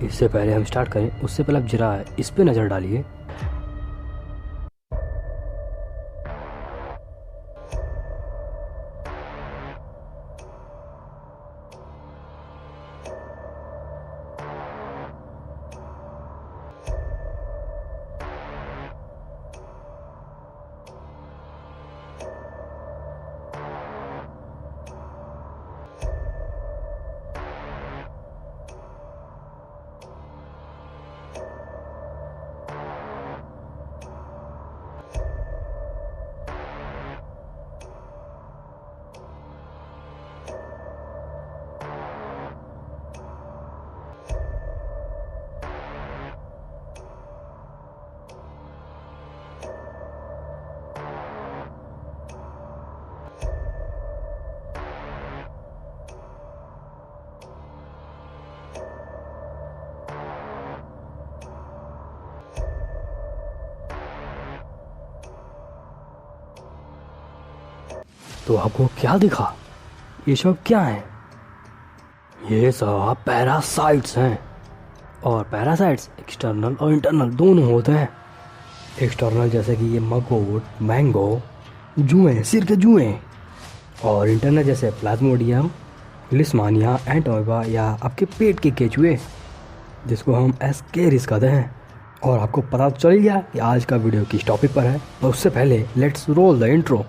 इससे पहले हम स्टार्ट करें उससे पहले आप जरा इस पे नज़र डालिए। तो आपको क्या दिखा? ये सब क्या है? ये सब पैरासाइट्स हैं। और पैरासाइट्स एक्सटर्नल और इंटरनल दोनों होते हैं। एक्सटर्नल जैसे कि ये मगोट, मैंगो, जुएं, सिर के जुएं। और इंटरनल जैसे प्लाज्मोडियम, लिस्मानिया, एंटोबा या आपके पेट के केचुए, जिसको हम एस्केरिस कहते हैं। और आपको पता तो चल ही गया कि आज का वीडियो किस टॉपिक पर है। पर उससे पहले लेट्स रोल द इंट्रो।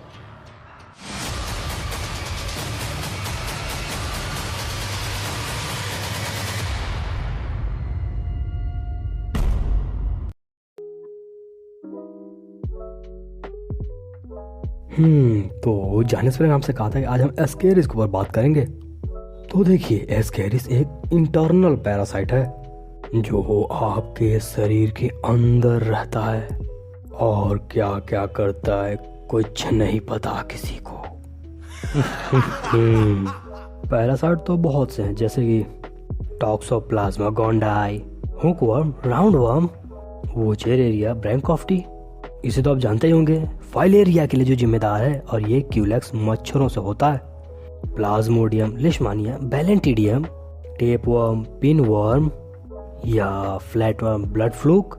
तो जाने से पहले आपसे कहा था कि आज हम एस्केरिस के ऊपर बात करेंगे। तो देखिए, एस्केरिस एक इंटरनल पैरासाइट है जो आपके शरीर के अंदर रहता है और क्या क्या करता है कुछ नहीं पता किसी को। पैरासाइट तो बहुत से हैं, जैसे कि टॉक्सोप्लाज्मा गोंडाई, हुकवर्म, राउंडवर्म, वोचेरेरिया ब्रैंकोफ्टी, इसे तो आप जानते ही होंगे, फाइलेरिया के लिए जो जिम्मेदार है। और ये क्यूलेक्स मच्छरों से होता है। प्लाज्मोडियम, लिशमानिया, बैलेंटिडियम, टेपवर्म, पिनवर्म या flatworm, blood fluke,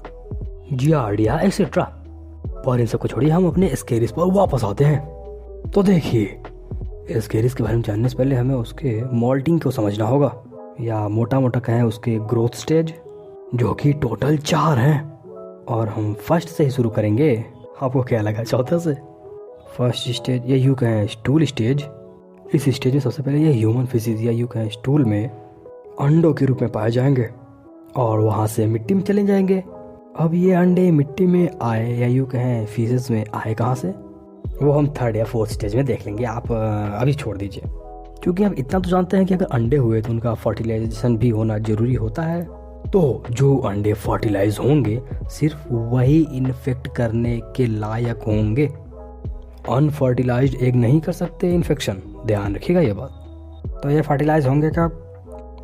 giardia etcetera. पर इन सबको छोड़िए, हम अपने एस्केरिस पर वापस आते हैं। तो देखिए, एस्केरिस के बारे में जानने से पहले हमें उसके मोल्टिंग को समझना होगा, या मोटा मोटा कहें उसके ग्रोथ स्टेज, जो कि टोटल 4 हैं। और हम फर्स्ट से ही शुरू करेंगे। आपको क्या लगा चौथा से? फर्स्ट स्टेज या यूँ कहें स्टूल स्टेज। इस स्टेज में सबसे पहले ये ह्यूमन फिशिज या यूँ कहें स्टूल में अंडों के रूप में पाए जाएंगे और वहाँ से मिट्टी में चले जाएंगे। अब ये अंडे मिट्टी में आए या यूँ कहें फिशेस में आए कहाँ से, वो हम थर्ड या फोर्थ स्टेज में देख लेंगे। आप अभी छोड़ दीजिए, क्योंकि हम इतना तो जानते हैं कि अगर अंडे हुए तो उनका फर्टिलाइजेशन भी होना जरूरी होता है। तो जो अंडे फर्टिलाइज होंगे सिर्फ वही इन्फेक्ट करने के लायक होंगे। अनफर्टिलाइज्ड एग नहीं कर सकते इन्फेक्शन, ध्यान रखिएगा ये बात। तो ये फर्टिलाइज होंगे क्या?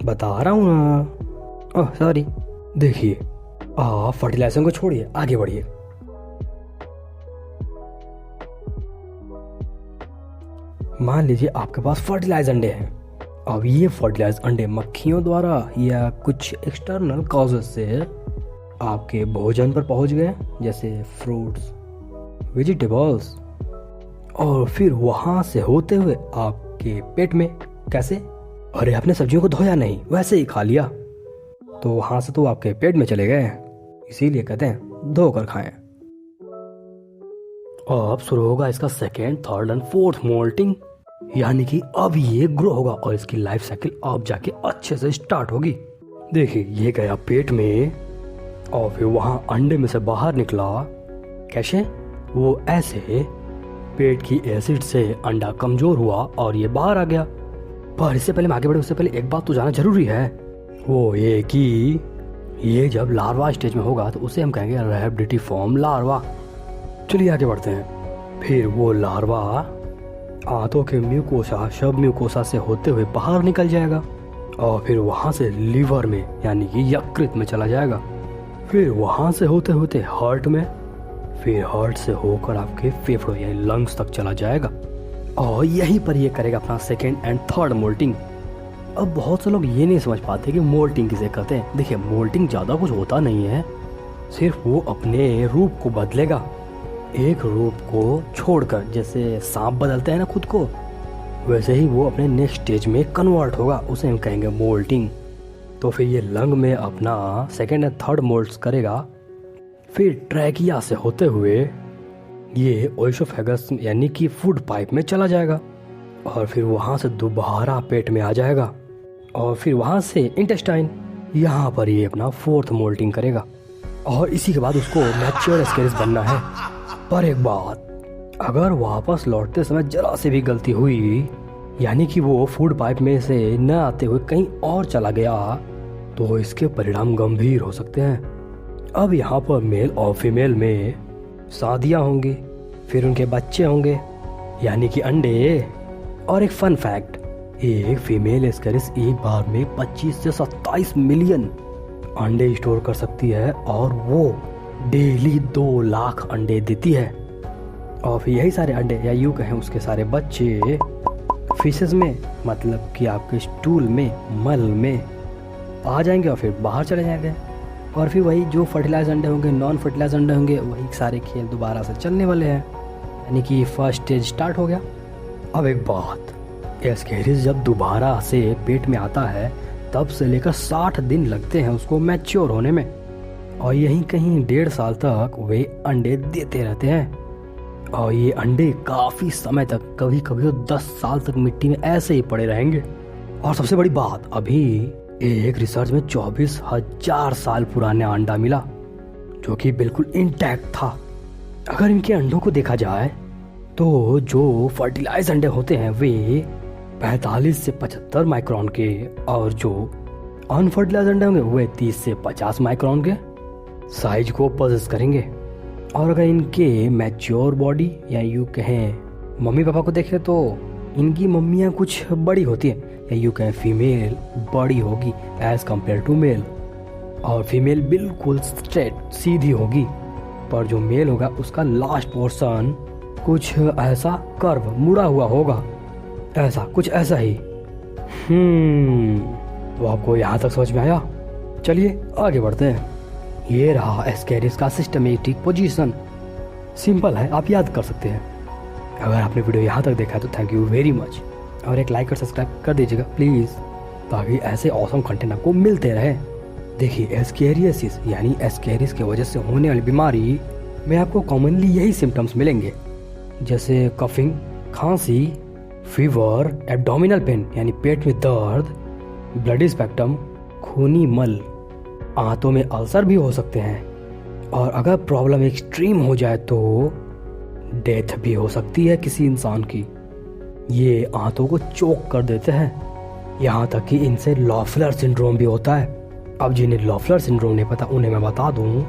बता रहा हूँ ना। Oh sorry. देखिए, आप फर्टिलाइजेशन को छोड़िए, आगे बढ़िए। मान लीजिए आपके पास फर्टिलाइज अंडे हैं। अब ये फर्टिलाइज अंडे मक्खियों द्वारा या कुछ एक्सटर्नल कॉजेज से आपके भोजन पर पहुंच गए, जैसे फ्रूट्स, वेजिटेबल्स, और फिर वहां से होते हुए आपके पेट में। कैसे? अरे आपने सब्जियों को धोया नहीं, वैसे ही खा लिया, तो वहां से तो आपके पेट में चले गए। इसीलिए कहते हैं धोकर खाएं। अब शुरू होगा इसका second, third and fourth moulting, यानी कि अब ये ग्रो होगा और इसकी लाइफ साइकिल अब जाके अच्छे से स्टार्ट होगी। देखिए, ये गया पेट में और फिर वहां अंडे में से बाहर निकला। कैसे? वो ऐसे, पेट की एसिड से अंडा कमजोर हुआ और ये बाहर आ गया। पर इससे पहले मैं आगे बढ़े उससे पहले एक बात तो जानना जरूरी है, वो ये कि ये जब लार्वा स्टेज में होगा तो उसे हम कहेंगे रैबिडिफॉर्म लार्वा। चलिए आगे बढ़ते हैं। फिर वो लार्वा आंतों के म्यूकोसा, सब म्यूकोसा से होते हुए बाहर निकल जाएगा और फिर वहां से लीवर में यानी कि यकृत में चला जाएगा। फिर वहां से होते होते हार्ट में, फिर हार्ट से होकर आपके फेफड़ों यानी लंग्स तक चला जाएगा और यहीं पर ये करेगा अपना सेकेंड एंड थर्ड मोल्टिंग। अब बहुत से लोग ये नहीं समझ पाते कि मोल्टिंग किसे कहते हैं। देखिए, मोल्टिंग ज़्यादा कुछ होता नहीं है, सिर्फ वो अपने रूप को बदलेगा, एक रूप को छोड़कर। जैसे सांप बदलते हैं ना खुद को, वैसे ही वो अपने नेक्स्ट स्टेज में कन्वर्ट होगा, उसे हम कहेंगे मोल्टिंग। तो फिर ये लंग में अपना सेकेंड एंड थर्ड मोल्ट्स करेगा, फिर ट्रैकिया से होते हुए ये ओइसोफेगस यानी कि फूड पाइप में चला जाएगा, और फिर वहाँ से दोबारा पेट में आ जाएगा, और फिर वहाँ से इंटेस्टाइन, यहाँ पर ये अपना फोर्थ मोल्टिंग करेगा, और इसी के बाद उसको मैच्योर एस्केरिस बनना है। पर एक बात, अगर वापस लौटते समय जरा से भी गलती हुई, यानी कि वो फूड पाइप में से न आते हुए कहीं और चला गया, तो इसके परिणाम गंभीर हो सकते हैं। अब यहाँ पर मेल और फीमेल में शादियाँ होंगी, फिर उनके बच्चे होंगे, यानी कि अंडे। और एक फन फैक्ट, एक फीमेल एस्केरिस एक बार में 25 से 27 मिलियन अंडे स्टोर कर सकती है, और वो डेली 2 लाख अंडे देती है। और फिर यही सारे अंडे, या यूँ कहें उसके सारे बच्चे, फिशेस में, मतलब कि आपके स्टूल में, मल में आ जाएंगे और फिर बाहर चले जाएंगे। और फिर वही जो फर्टिलाइज अंडे होंगे, नॉन फर्टिलाइज अंडे होंगे, वही सारे खेल दोबारा से चलने वाले हैं, यानी कि फर्स्ट स्टेज स्टार्ट हो गया। अब एक बात, एस्केरिस जब दोबारा से पेट में आता है, तब से लेकर 60 दिन लगते हैं उसको मैच्योर होने में, और यहीं कहीं 1.5 साल तक वे अंडे देते रहते हैं। और ये अंडे काफ़ी समय तक, कभी कभी तो 10 साल तक मिट्टी में ऐसे ही पड़े रहेंगे। और सबसे बड़ी बात, अभी एक रिसर्च में 24,000 साल पुराना अंडा मिला, जो कि बिल्कुल इंटैक्ट था। अगर इनके अंडों को देखा जाए तो जो फर्टिलाइज अंडे होते हैं वे 45 से 75 माइक्रोन के, और जो अनफर्टिलाइज अंडे होंगे वे 30 से 50 माइक्रोन के साइज को पोजेस करेंगे। और अगर इनके मैच्योर बॉडी, या यूँ कहें मम्मी पापा को देखें, तो इनकी मम्मियाँ कुछ बड़ी होती हैं, या यूँ कहें फीमेल बड़ी होगी एज कम्पेयर टू मेल, और फीमेल बिल्कुल स्ट्रेट सीधी होगी, पर जो मेल होगा उसका लास्ट पोर्शन कुछ ऐसा कर्व मुड़ा हुआ होगा, ऐसा कुछ ऐसा ही। तो आपको यहाँ तक समझ में आया? चलिए आगे बढ़ते हैं। ये रहा एस्केरिस का सिस्टमेटिक पोजीशन। सिंपल है, आप याद कर सकते हैं। अगर आपने वीडियो यहाँ तक देखा है तो थैंक यू वेरी मच, और एक लाइक और सब्सक्राइब कर दीजिएगा प्लीज़, ताकि ऐसे ऑसम कंटेंट आपको मिलते रहे। देखिए, एस्केरियोसिस यानी एस्केरिस की वजह से होने वाली बीमारी में आपको कॉमनली यही सिम्टम्स मिलेंगे, जैसे कफिंग, खांसी, फीवर, एब्डोमिनल पेन यानी पेट में दर्द, ब्लडी स्पेक्ट्रम, खूनी मल, आंतों में अल्सर भी हो सकते हैं, और अगर प्रॉब्लम एक्सट्रीम हो जाए तो डेथ भी हो सकती है किसी इंसान की। ये आंतों को चोक कर देते हैं, यहाँ तक कि इनसे लॉफलर सिंड्रोम भी होता है। अब जिन्हें लॉफलर सिंड्रोम नहीं पता उन्हें मैं बता दूँ,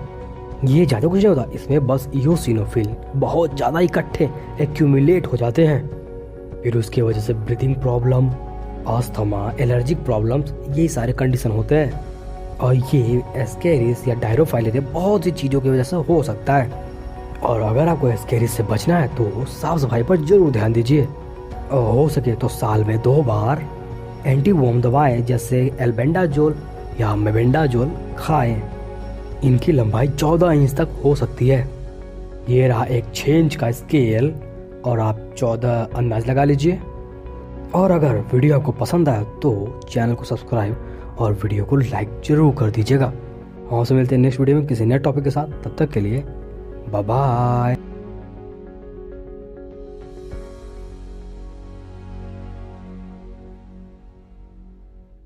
ये ज़्यादा कुछ नहीं होता, इसमें बस इयोसिनोफिल बहुत ज़्यादा इकट्ठे एक्यूमुलेट हो जाते हैं, फिर उसकी वजह से breathing problem, asthma, allergic problems, ये सारे कंडीशन होते हैं। और ये एस्केरिस या डायरोफाइलेरिया बहुत सी चीज़ों की वजह से हो सकता है। और अगर आपको एस्केरिस से बचना है तो साफ सफाई पर जरूर ध्यान दीजिए, और हो सके तो साल में 2 बार एंटीवॉर्म दवाएं जैसे एल्बेंडाजोल या मेबेंडाजोल खाएं। इनकी लंबाई 14 इंच तक हो सकती है। ये रहा एक 6 इंच का स्केल, और आप 14 अंदाज लगा लीजिए। और अगर वीडियो आपको पसंद आया तो चैनल को सब्सक्राइब और वीडियो को लाइक जरूर कर दीजिएगा। हमसे मिलते हैं नेक्स्ट वीडियो में किसी नए टॉपिक के साथ। तब तक के लिए बाय बाय।